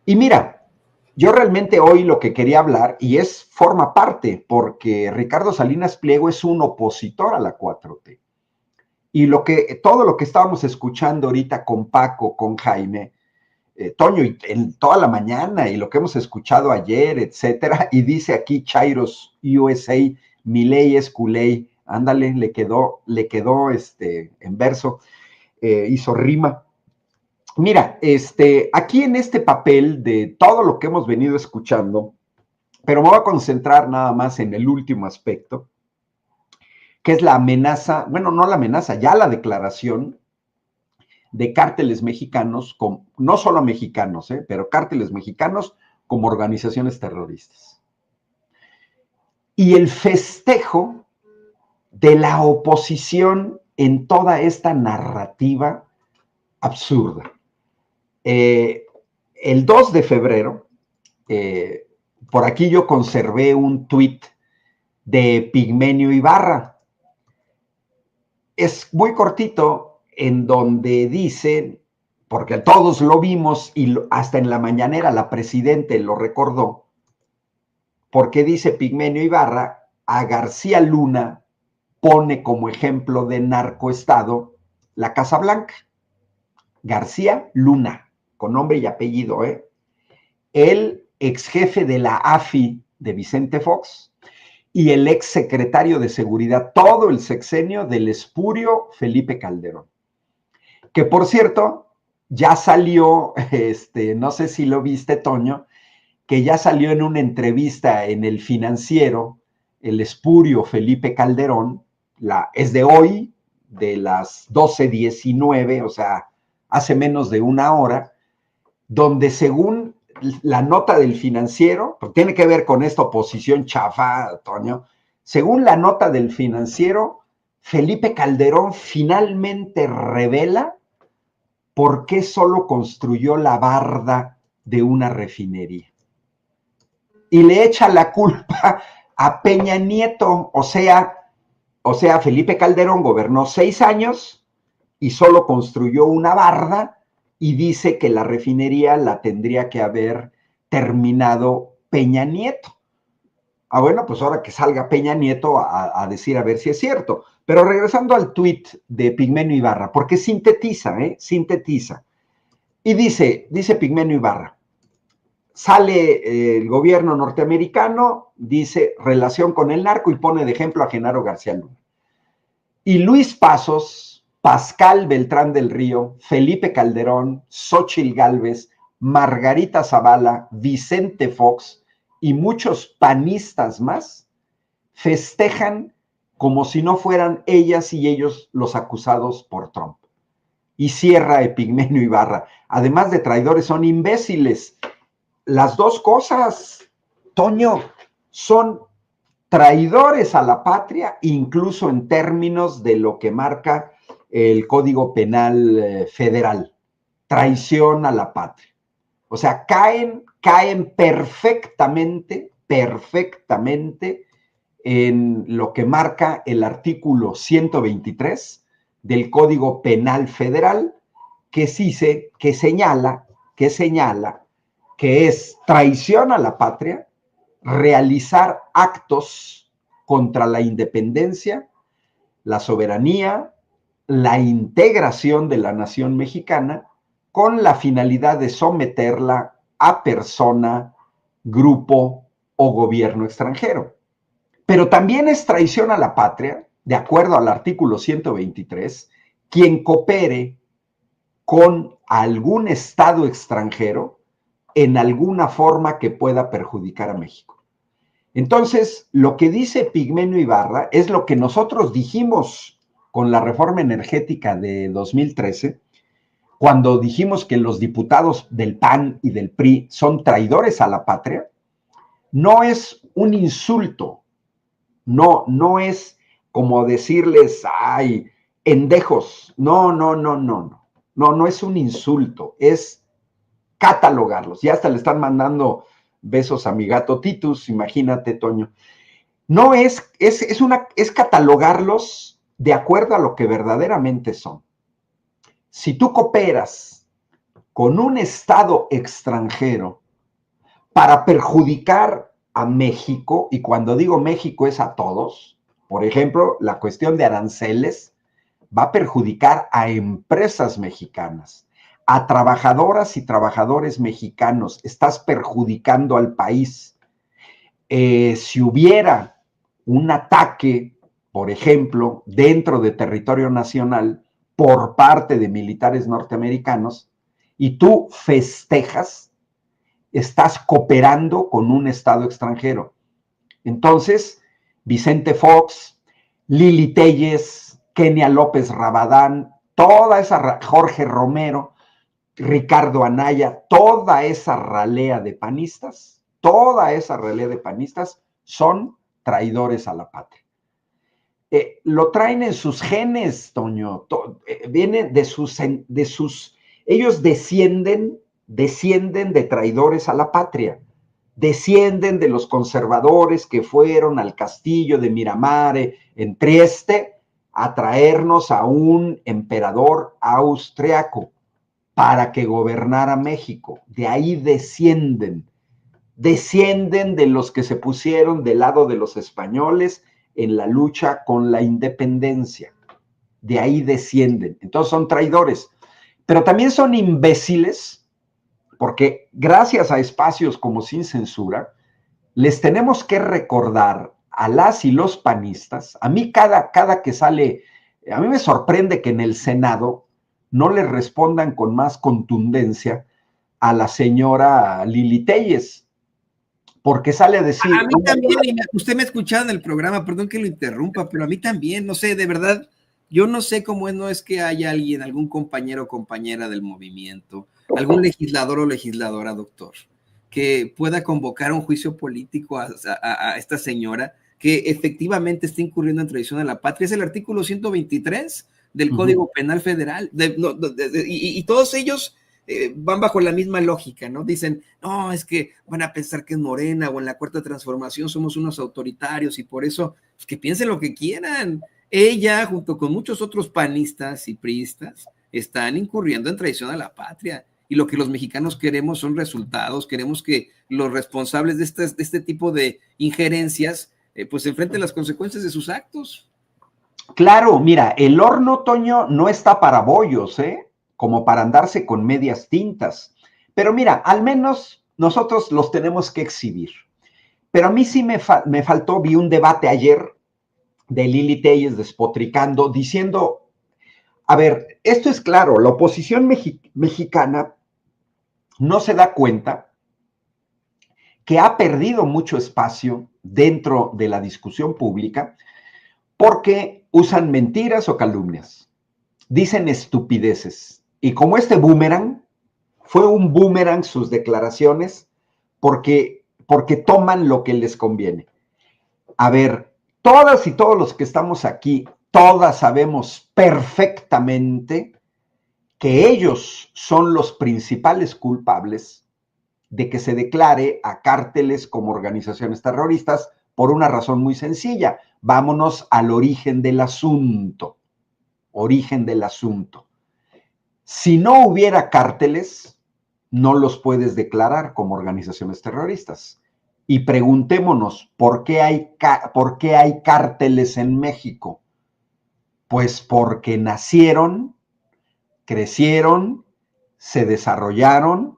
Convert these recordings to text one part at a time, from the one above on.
Y mira, yo realmente hoy lo que quería hablar, y forma parte, porque Ricardo Salinas Pliego es un opositor a la 4T. Y todo lo que estábamos escuchando ahorita con Paco, con Jaime, Toño, y en toda la mañana, y lo que hemos escuchado ayer, etcétera, y dice aquí Chairos USA, Milei es culé, ándale, le quedó en verso, hizo rima. Mira, aquí en este papel de todo lo que hemos venido escuchando, pero me voy a concentrar nada más en el último aspecto, que es la amenaza, bueno, no la amenaza, ya la declaración de cárteles mexicanos, no solo mexicanos, pero cárteles mexicanos como organizaciones terroristas. Y el festejo de la oposición en toda esta narrativa absurda. El 2 de febrero, por aquí yo conservé un tuit de Pigmenio Ibarra. Es muy cortito, en donde dicen, porque todos lo vimos y hasta en la mañanera la presidente lo recordó, porque dice Pigmenio Ibarra, a García Luna pone como ejemplo de narcoestado la Casa Blanca. García Luna, con nombre y apellido, el ex jefe de la AFI de Vicente Fox y el ex secretario de Seguridad, todo el sexenio del espurio Felipe Calderón. Que por cierto, ya salió, no sé si lo viste, Toño, que ya salió en una entrevista en El Financiero, el espurio Felipe Calderón, es de hoy, de las 12:19, o sea, hace menos de una hora, donde según la nota del Financiero, porque tiene que ver con esta oposición chafa, Toño, según la nota del Financiero, Felipe Calderón finalmente revela por qué solo construyó la barda de una refinería. Y le echa la culpa a Peña Nieto, o sea, Felipe Calderón gobernó 6 años y solo construyó una barda y dice que la refinería la tendría que haber terminado Peña Nieto. Bueno, pues ahora que salga Peña Nieto a decir a ver si es cierto. Pero regresando al tuit de Pigmenio Ibarra, porque sintetiza, sintetiza. Y dice Pigmenio Ibarra, sale el gobierno norteamericano, dice relación con el narco y pone de ejemplo a Genaro García Luna. Y Luis Pasos, Pascal Beltrán del Río, Felipe Calderón, Xóchitl Gálvez, Margarita Zavala, Vicente Fox y muchos panistas más festejan como si no fueran ellas y ellos los acusados por Trump. Y cierra Epigmenio Ibarra. Además de traidores, son imbéciles. Las dos cosas, Toño, son traidores a la patria, incluso en términos de lo que marca el Código Penal Federal. Traición a la patria. O sea, caen perfectamente en lo que marca el artículo 123 del Código Penal Federal, que señala que es traición a la patria realizar actos contra la independencia, la soberanía, la integración de la nación mexicana con la finalidad de someterla a persona, grupo o gobierno extranjero. Pero también es traición a la patria, de acuerdo al artículo 123, quien coopere con algún Estado extranjero en alguna forma que pueda perjudicar a México. Entonces, lo que dice Pigmenio Ibarra es lo que nosotros dijimos con la reforma energética de 2013, cuando dijimos que los diputados del PAN y del PRI son traidores a la patria. No es un insulto, no es como decirles, ay, endejos. No es un insulto, es catalogarlos. Ya hasta le están mandando besos a mi gato Titus, imagínate, Toño. No es catalogarlos de acuerdo a lo que verdaderamente son. Si tú cooperas con un Estado extranjero para perjudicar a México, y cuando digo México es a todos, por ejemplo, la cuestión de aranceles va a perjudicar a empresas mexicanas, a trabajadoras y trabajadores mexicanos, estás perjudicando al país. Si hubiera un ataque, por ejemplo, dentro de territorio nacional por parte de militares norteamericanos, y tú festejas, estás cooperando con un Estado extranjero. Entonces, Vicente Fox, Lili Téllez, Kenia López Rabadán, toda esa, Jorge Romero, Ricardo Anaya, toda esa ralea de panistas son traidores a la patria. Lo traen en sus genes, Toño, viene de sus, ellos descienden de traidores a la patria, descienden de los conservadores que fueron al castillo de Miramar en Trieste a traernos a un emperador austriaco para que gobernara México. De ahí descienden de los que se pusieron del lado de los españoles en la lucha con la independencia. De ahí descienden. Entonces son traidores. Pero también son imbéciles, porque gracias a espacios como Sin Censura, les tenemos que recordar a las y los panistas. A mí cada que sale, a mí me sorprende que en el Senado no le respondan con más contundencia a la señora Lili Téllez, porque sale a decir... A mí también, usted me ha escuchado en el programa, perdón que lo interrumpa, pero a mí también, no sé, de verdad, yo no sé cómo no es que haya alguien, algún compañero o compañera del movimiento, algún legislador o legisladora, doctor, que pueda convocar un juicio político a esta señora que efectivamente está incurriendo en traición a la patria. Es el artículo 123 del Código Penal Federal, y todos ellos van bajo la misma lógica, ¿no? Dicen, no, es que van a pensar que en Morena o en la Cuarta Transformación somos unos autoritarios y por eso, pues, que piensen lo que quieran. Ella, junto con muchos otros panistas y priistas, están incurriendo en traición a la patria. Y lo que los mexicanos queremos son resultados, queremos que los responsables de este tipo de injerencias pues enfrenten las consecuencias de sus actos. Claro, mira, el horno, Toño, no está para bollos, como para andarse con medias tintas. Pero mira, al menos nosotros los tenemos que exhibir. Pero a mí sí me faltó, vi un debate ayer de Lili Téllez despotricando, diciendo, a ver, esto es claro, la oposición mexicana no se da cuenta que ha perdido mucho espacio dentro de la discusión pública porque usan mentiras o calumnias, dicen estupideces. Y como este boomerang, fue un boomerang sus declaraciones porque toman lo que les conviene. A ver, todas y todos los que estamos aquí, todas sabemos perfectamente que ellos son los principales culpables de que se declare a cárteles como organizaciones terroristas por una razón muy sencilla. Vámonos al origen del asunto. Origen del asunto. Si no hubiera cárteles, no los puedes declarar como organizaciones terroristas. Y preguntémonos, ¿por qué hay cárteles en México? Pues porque nacieron, crecieron, se desarrollaron,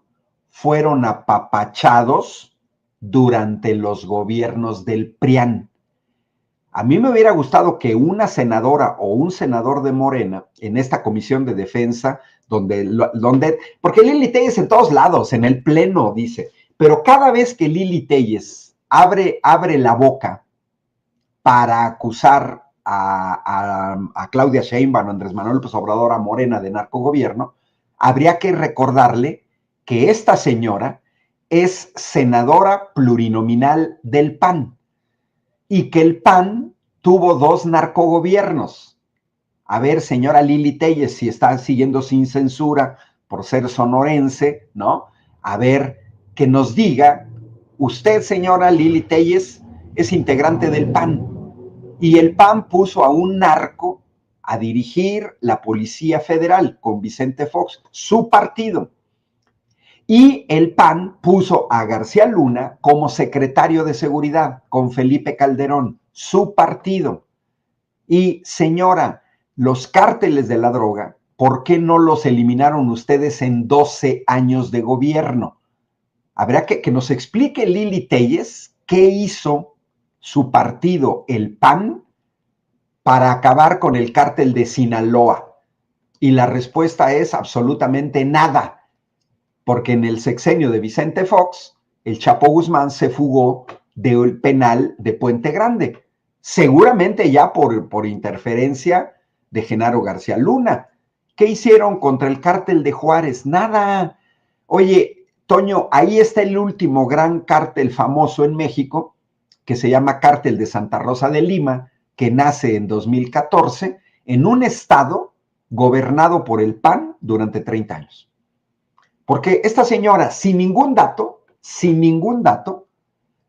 fueron apapachados durante los gobiernos del PRIAN. A mí me hubiera gustado que una senadora o un senador de Morena en esta comisión de defensa, porque Lili Téllez en todos lados, en el pleno dice, pero cada vez que Lili Téllez abre la boca para acusar a Claudia Sheinbaum, a Andrés Manuel López Obrador, a Morena de narcogobierno, habría que recordarle que esta señora es senadora plurinominal del PAN y que el PAN tuvo 2 narcogobiernos. A ver, señora Lili Téllez, si está siguiendo Sin Censura por ser sonorense, ¿no? A ver, que nos diga, usted, señora Lili Téllez, es integrante del PAN y el PAN puso a un narco a dirigir la Policía Federal con Vicente Fox, su partido. Y el PAN puso a García Luna como secretario de Seguridad con Felipe Calderón, su partido. Y señora, los cárteles de la droga, ¿por qué no los eliminaron ustedes en 12 años de gobierno? Habrá que nos explique Lili Téllez qué hizo su partido, el PAN, para acabar con el cártel de Sinaloa. Y la respuesta es absolutamente nada, porque en el sexenio de Vicente Fox, el Chapo Guzmán se fugó del penal de Puente Grande, seguramente ya por interferencia de Genaro García Luna. ¿Qué hicieron contra el cártel de Juárez? Nada. Oye, Toño, ahí está el último gran cártel famoso en México, que se llama Cártel de Santa Rosa de Lima, que nace en 2014, en un estado gobernado por el PAN durante 30 años. Porque esta señora, sin ningún dato,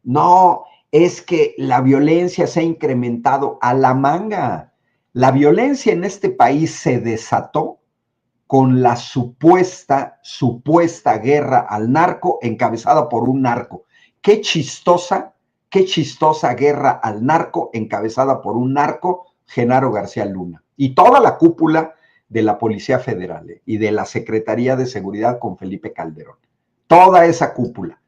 no, es que la violencia se ha incrementado a la manga. La violencia en este país se desató con la supuesta guerra al narco encabezada por un narco. Qué chistosa guerra al narco encabezada por un narco, Genaro García Luna. Y toda la cúpula de la Policía Federal y de la Secretaría de Seguridad con Felipe Calderón. Toda esa cúpula.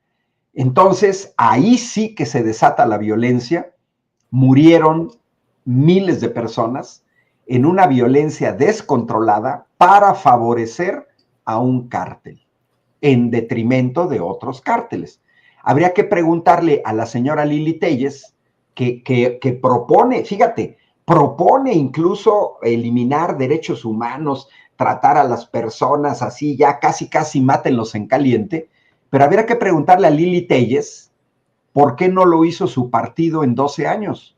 Entonces, ahí sí que se desata la violencia. Murieron miles de personas en una violencia descontrolada para favorecer a un cártel, en detrimento de otros cárteles. Habría que preguntarle a la señora Lili Téllez, que propone, fíjate, propone incluso eliminar derechos humanos, tratar a las personas así, ya casi mátenlos en caliente, pero habría que preguntarle a Lili Téllez por qué no lo hizo su partido en 12 años.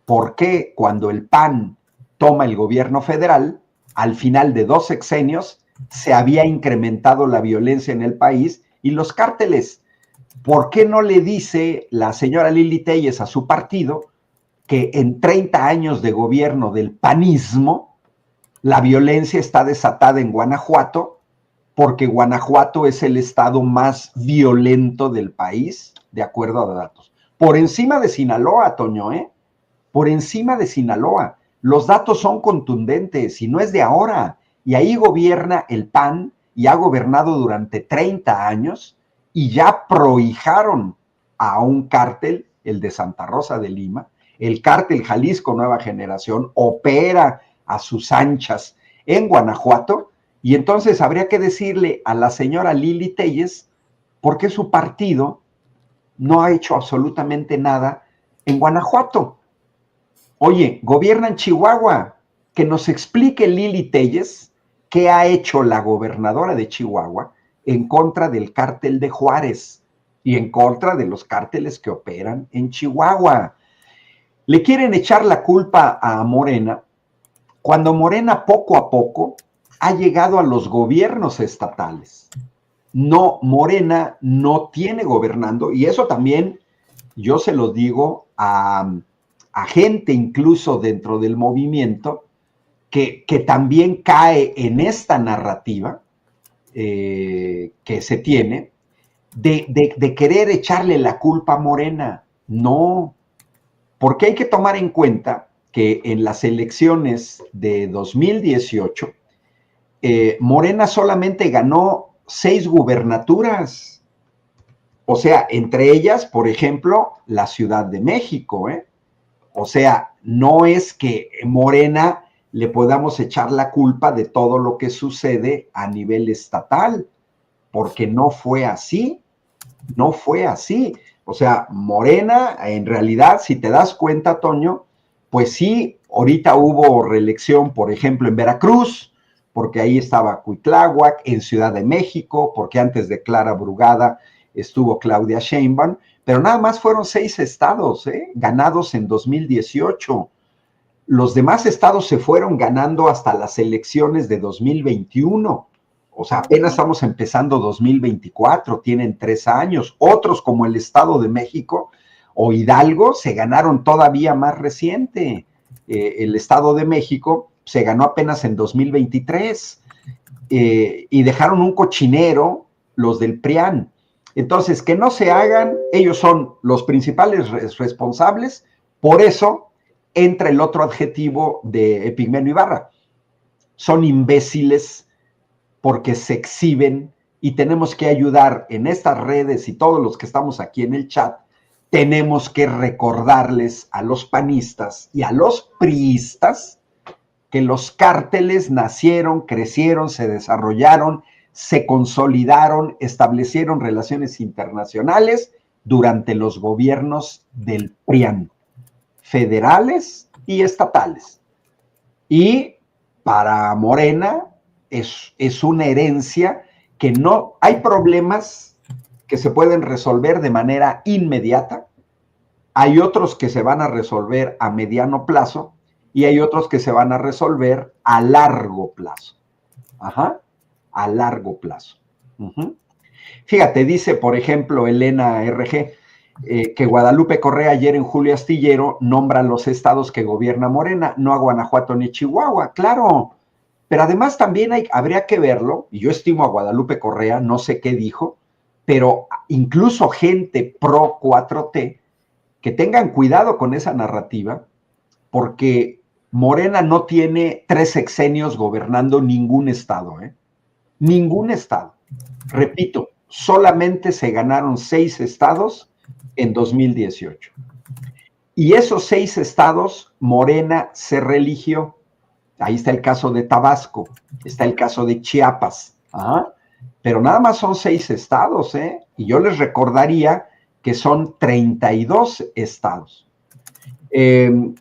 ¿Por qué cuando el PAN toma el gobierno federal, al final de 2 sexenios, se había incrementado la violencia en el país y los cárteles? ¿Por qué no le dice la señora Lili Téllez a su partido que en 30 años de gobierno del panismo, la violencia está desatada en Guanajuato, porque Guanajuato es el estado más violento del país, de acuerdo a datos? Por encima de Sinaloa, Toño, ¿eh? Por encima de Sinaloa. Los datos son contundentes y no es de ahora. Y ahí gobierna el PAN y ha gobernado durante 30 años y ya prohijaron a un cártel, el de Santa Rosa de Lima. El cártel Jalisco Nueva Generación opera a sus anchas en Guanajuato, y entonces habría que decirle a la señora Lili Téllez por qué su partido no ha hecho absolutamente nada en Guanajuato. Oye, gobierna en Chihuahua, que nos explique Lili Téllez qué ha hecho la gobernadora de Chihuahua en contra del cártel de Juárez y en contra de los cárteles que operan en Chihuahua. Le quieren echar la culpa a Morena, cuando Morena poco a poco ha llegado a los gobiernos estatales. No, Morena no tiene gobernando, y eso también yo se lo digo a gente incluso dentro del movimiento que también cae en esta narrativa que se tiene de querer echarle la culpa a Morena. No, porque hay que tomar en cuenta que en las elecciones de 2018, Morena solamente ganó 6 gubernaturas. O sea, entre ellas, por ejemplo, la Ciudad de México, ¿eh? O sea, no es que Morena le podamos echar la culpa de todo lo que sucede a nivel estatal, porque no fue así, no fue así. O sea, Morena, en realidad, si te das cuenta, Toño, pues sí, ahorita hubo reelección, por ejemplo, en Veracruz, porque ahí estaba Cuitláhuac, en Ciudad de México, porque antes de Clara Brugada estuvo Claudia Sheinbaum, pero nada más fueron 6 estados, ganados en 2018. Los demás estados se fueron ganando hasta las elecciones de 2021. O sea, apenas estamos empezando 2024, tienen 3 años. Otros, como el Estado de México o Hidalgo, se ganaron todavía más reciente. El Estado de México se ganó apenas en 2023 y dejaron un cochinero los del PRIAN. Entonces, que no se hagan, ellos son los principales responsables, por eso entra el otro adjetivo de Epigmenio Ibarra. Son imbéciles porque se exhiben y tenemos que ayudar en estas redes y todos los que estamos aquí en el chat, tenemos que recordarles a los panistas y a los priistas que los cárteles nacieron, crecieron, se desarrollaron, se consolidaron, establecieron relaciones internacionales durante los gobiernos del PRIAN, federales y estatales. Y para Morena es una herencia que no, hay problemas que se pueden resolver de manera inmediata, hay otros que se van a resolver a mediano plazo y hay otros que se van a resolver a largo plazo. Ajá, a largo plazo. Fíjate, dice, por ejemplo, Elena RG, que Guadalupe Correa ayer en Julio Astillero nombra los estados que gobierna Morena, no a Guanajuato ni Chihuahua, claro. Pero además también habría que verlo, y yo estimo a Guadalupe Correa, no sé qué dijo, pero incluso gente pro 4T, que tengan cuidado con esa narrativa, porque Morena no tiene 3 sexenios gobernando ningún estado, ¿eh? Ningún estado. Repito, solamente se ganaron 6 estados en 2018. Y esos 6 estados, Morena se religió. Ahí está el caso de Tabasco, está el caso de Chiapas. ¿Ah? Pero nada más son 6 estados, ¿eh? Y yo les recordaría que son 32 estados.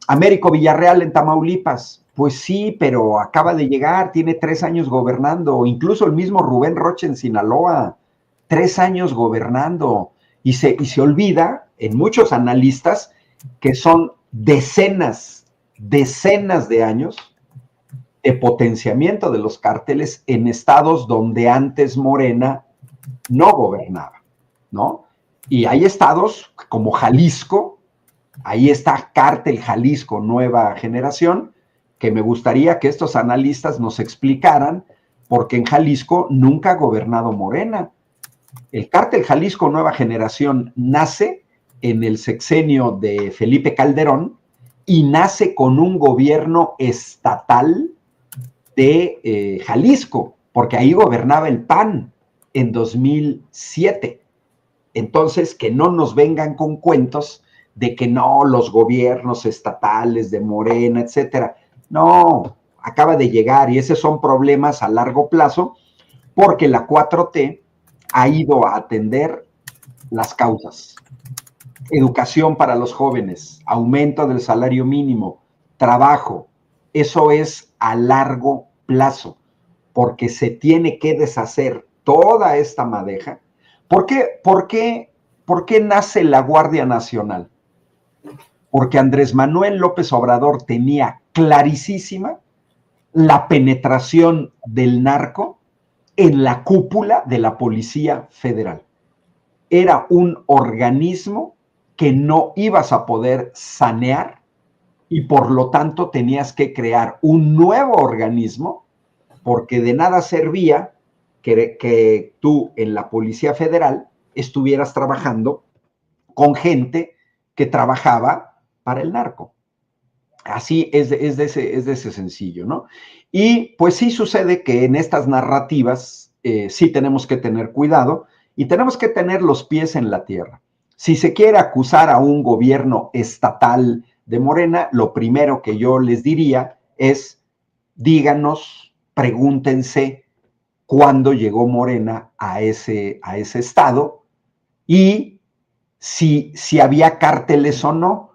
Américo Villarreal en Tamaulipas, pues sí, pero acaba de llegar, tiene 3 años gobernando, incluso el mismo Rubén Rocha en Sinaloa, 3 años gobernando, y se olvida en muchos analistas que son decenas de años de potenciamiento de los cárteles en estados donde antes Morena no gobernaba, ¿no? Y hay estados como Jalisco, ahí está Cártel Jalisco Nueva Generación, que me gustaría que estos analistas nos explicaran, porque en Jalisco nunca ha gobernado Morena. El Cártel Jalisco Nueva Generación nace en el sexenio de Felipe Calderón y nace con un gobierno estatal de Jalisco, porque ahí gobernaba el PAN en 2007. Entonces, que no nos vengan con cuentos de que no, los gobiernos estatales de Morena, etcétera. No, acaba de llegar y esos son problemas a largo plazo porque la 4T ha ido a atender las causas. Educación para los jóvenes, aumento del salario mínimo, trabajo. Eso es a largo plazo porque se tiene que deshacer toda esta madeja. ¿Por qué nace la Guardia Nacional? Porque Andrés Manuel López Obrador tenía clarísima la penetración del narco en la cúpula de la Policía Federal. Era un organismo que no ibas a poder sanear y por lo tanto tenías que crear un nuevo organismo porque de nada servía que tú en la Policía Federal estuvieras trabajando con gente que trabajaba para el narco. Así es de ese sencillo, ¿no? Y pues sí sucede que en estas narrativas sí tenemos que tener cuidado y tenemos que tener los pies en la tierra. Si se quiere acusar a un gobierno estatal de Morena, lo primero que yo les diría es, díganos, pregúntense cuándo llegó Morena a ese estado y si había cárteles o no,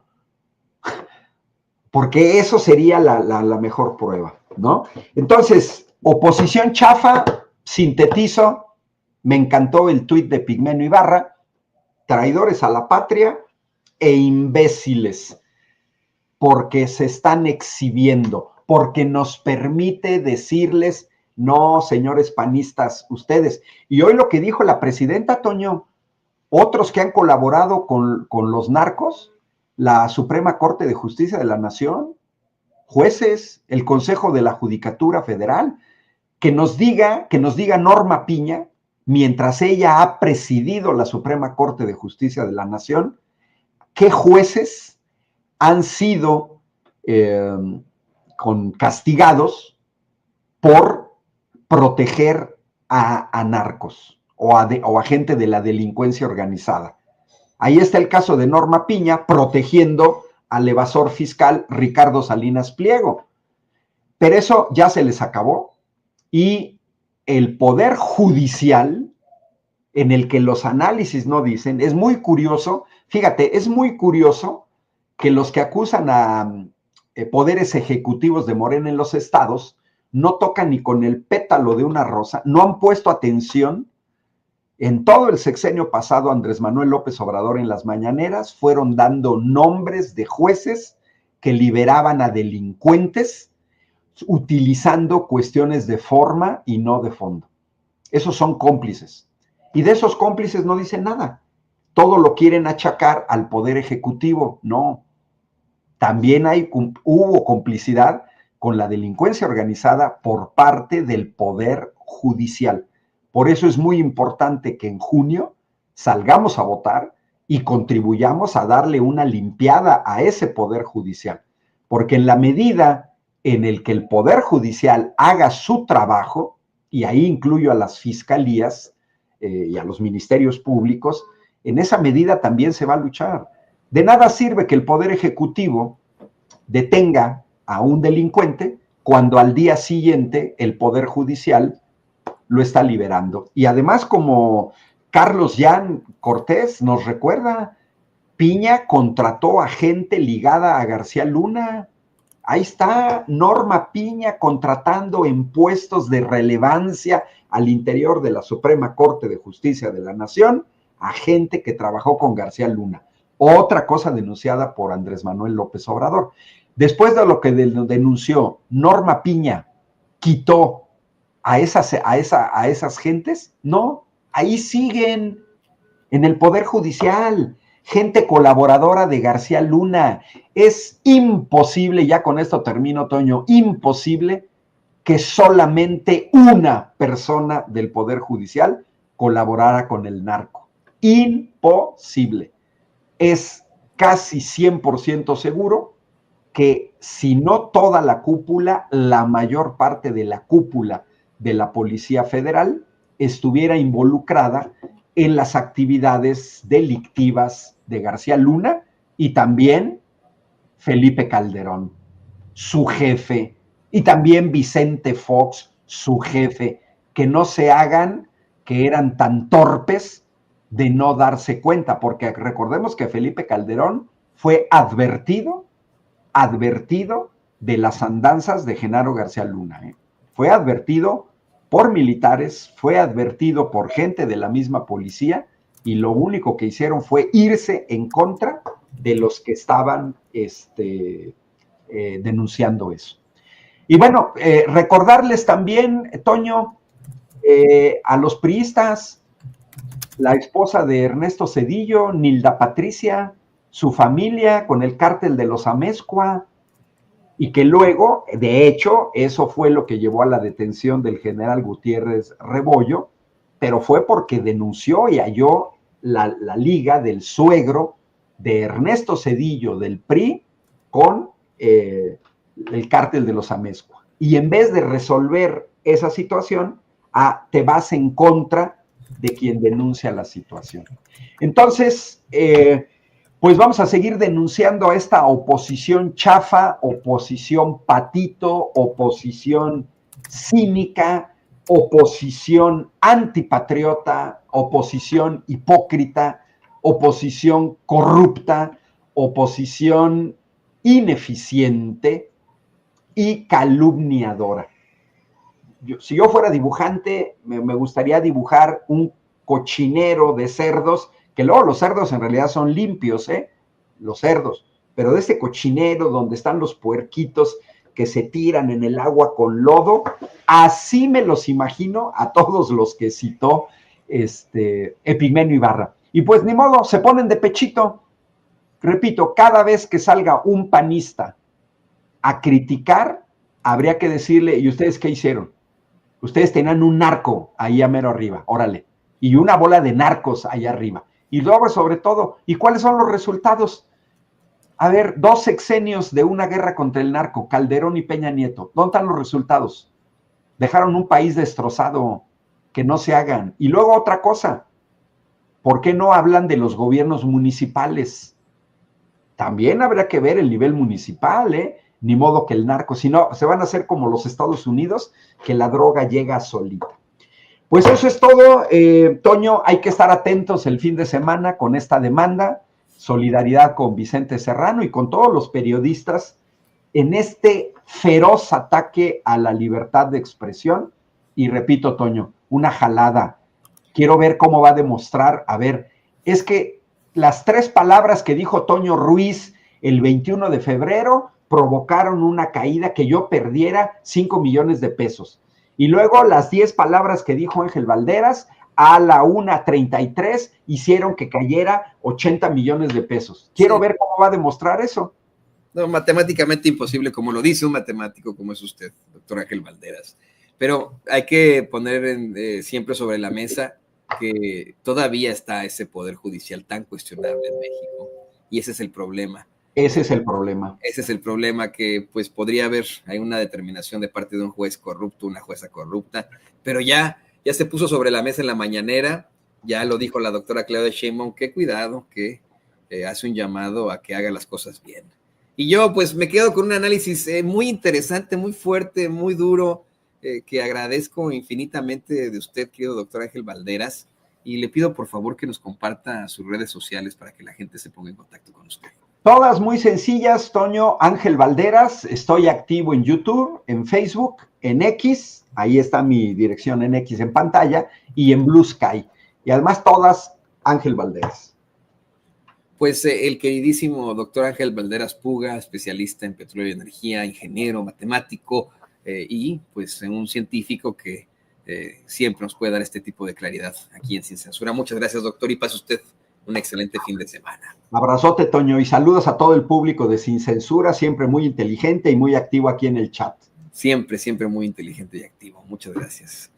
porque eso sería la mejor prueba, ¿no? Entonces, oposición chafa, sintetizo, me encantó el tuit de Pigmenio Ibarra, traidores a la patria e imbéciles, porque se están exhibiendo, porque nos permite decirles, no, señores panistas, ustedes. Y hoy lo que dijo la presidenta, Toño, otros que han colaborado con los narcos, la Suprema Corte de Justicia de la Nación, jueces, el Consejo de la Judicatura Federal, que nos diga Norma Piña, mientras ella ha presidido la Suprema Corte de Justicia de la Nación, qué jueces han sido castigados por proteger a narcos o a gente de la delincuencia organizada. Ahí está el caso de Norma Piña protegiendo al evasor fiscal Ricardo Salinas Pliego. Pero eso ya se les acabó y el poder judicial, en el que los análisis no dicen, es muy curioso, fíjate, es muy curioso que los que acusan a poderes ejecutivos de Morena en los estados no tocan ni con el pétalo de una rosa, no han puesto atención. En todo el sexenio pasado, Andrés Manuel López Obrador en las mañaneras fueron dando nombres de jueces que liberaban a delincuentes utilizando cuestiones de forma y no de fondo. Esos son cómplices. Y de esos cómplices no dicen nada. Todo lo quieren achacar al Poder Ejecutivo. No. También hubo complicidad con la delincuencia organizada por parte del Poder Judicial. Por eso es muy importante que en junio salgamos a votar y contribuyamos a darle una limpiada a ese Poder Judicial. Porque en la medida en el que el Poder Judicial haga su trabajo, y ahí incluyo a las fiscalías y a los ministerios públicos, en esa medida también se va a luchar. De nada sirve que el Poder Ejecutivo detenga a un delincuente cuando al día siguiente el Poder Judicial lo está liberando. Y además, como Carlos Jan Cortés nos recuerda, Piña contrató a gente ligada a García Luna. Ahí está Norma Piña contratando en puestos de relevancia al interior de la Suprema Corte de Justicia de la Nación a gente que trabajó con García Luna. Otra cosa denunciada por Andrés Manuel López Obrador. Después de lo que denunció Norma Piña, ¿quitó a esas gentes? No, ahí siguen en el Poder Judicial, gente colaboradora de García Luna. Es imposible, ya con esto termino, Toño, imposible que solamente una persona del Poder Judicial colaborara con el narco. Imposible. Es casi 100% seguro que si no toda la cúpula, la mayor parte de la cúpula de la Policía Federal estuviera involucrada en las actividades delictivas de García Luna y también Felipe Calderón, su jefe, y también Vicente Fox, su jefe, que no se hagan que eran tan torpes de no darse cuenta, porque recordemos que Felipe Calderón fue advertido de las andanzas de Genaro García Luna. Fue advertido por militares, fue advertido por gente de la misma policía, y lo único que hicieron fue irse en contra de los que estaban denunciando eso. Y bueno, recordarles también, Toño, a los priistas, la esposa de Ernesto Zedillo, Nilda Patricia, su familia con el cártel de los Amezcua, y que luego, de hecho, eso fue lo que llevó a la detención del general Gutiérrez Rebollo, pero fue porque denunció y halló la liga del suegro de Ernesto Zedillo del PRI con el cártel de los Amezcua. Y en vez de resolver esa situación, te vas en contra de quien denuncia la situación. Entonces, pues vamos a seguir denunciando a esta oposición chafa, oposición patito, oposición cínica, oposición antipatriota, oposición hipócrita, oposición corrupta, oposición ineficiente y calumniadora. Si yo fuera dibujante, me gustaría dibujar un cochinero de cerdos, que luego los cerdos en realidad son limpios, los cerdos, pero de este cochinero donde están los puerquitos que se tiran en el agua con lodo, así me los imagino a todos los que citó Epigmenio Ibarra. Y pues ni modo, se ponen de pechito. Repito, cada vez que salga un panista a criticar, habría que decirle, ¿y ustedes qué hicieron? Ustedes tenían un narco ahí a mero arriba, órale, y una bola de narcos allá arriba. Y luego, sobre todo, ¿y cuáles son los resultados? A ver, 2 sexenios de una guerra contra el narco, Calderón y Peña Nieto. ¿Dónde están los resultados? Dejaron un país destrozado, que no se hagan. Y luego otra cosa, ¿por qué no hablan de los gobiernos municipales? También habrá que ver el nivel municipal, ¿eh? Ni modo que el narco, si no, se van a hacer como los Estados Unidos, que la droga llega solita. Pues eso es todo, Toño, hay que estar atentos el fin de semana con esta demanda, solidaridad con Vicente Serrano y con todos los periodistas en este feroz ataque a la libertad de expresión. Y repito, Toño, una jalada. Quiero ver cómo va a demostrar, a ver, es que las 3 palabras que dijo Toño Ruiz el 21 de febrero provocaron una caída que yo perdiera 5 millones de pesos. Y luego las 10 palabras que dijo Ángel Valderas a la 1:33 hicieron que cayera 80 millones de pesos. Quiero ver cómo va a demostrar eso. No, matemáticamente imposible, como lo dice un matemático como es usted, doctor Ángel Valderas. Pero hay que poner siempre sobre la mesa que todavía está ese poder judicial tan cuestionable en México. Y ese es el problema. Ese es el problema. Ese es el problema, que pues podría haber, hay una determinación de parte de un juez corrupto, una jueza corrupta, pero ya se puso sobre la mesa en la mañanera, ya lo dijo la doctora Claudia Sheinbaum, que cuidado, que hace un llamado a que haga las cosas bien. Y yo pues me quedo con un análisis muy interesante, muy fuerte, muy duro, que agradezco infinitamente de usted, querido doctor Ángel Valderas, y le pido por favor que nos comparta sus redes sociales para que la gente se ponga en contacto con usted. Todas muy sencillas, Toño Ángel Valderas. Estoy activo en YouTube, en Facebook, en X, ahí está mi dirección en X en pantalla, y en Blue Sky. Y además todas Ángel Valderas. Pues el queridísimo doctor Ángel Valderas Puga, especialista en petróleo y energía, ingeniero, matemático, y pues un científico que siempre nos puede dar este tipo de claridad aquí en Sin Censura. Muchas gracias, doctor, y pase usted un excelente fin de semana. Abrazote, Toño, y saludos a todo el público de Sin Censura, siempre muy inteligente y muy activo aquí en el chat. Siempre, siempre muy inteligente y activo. Muchas gracias.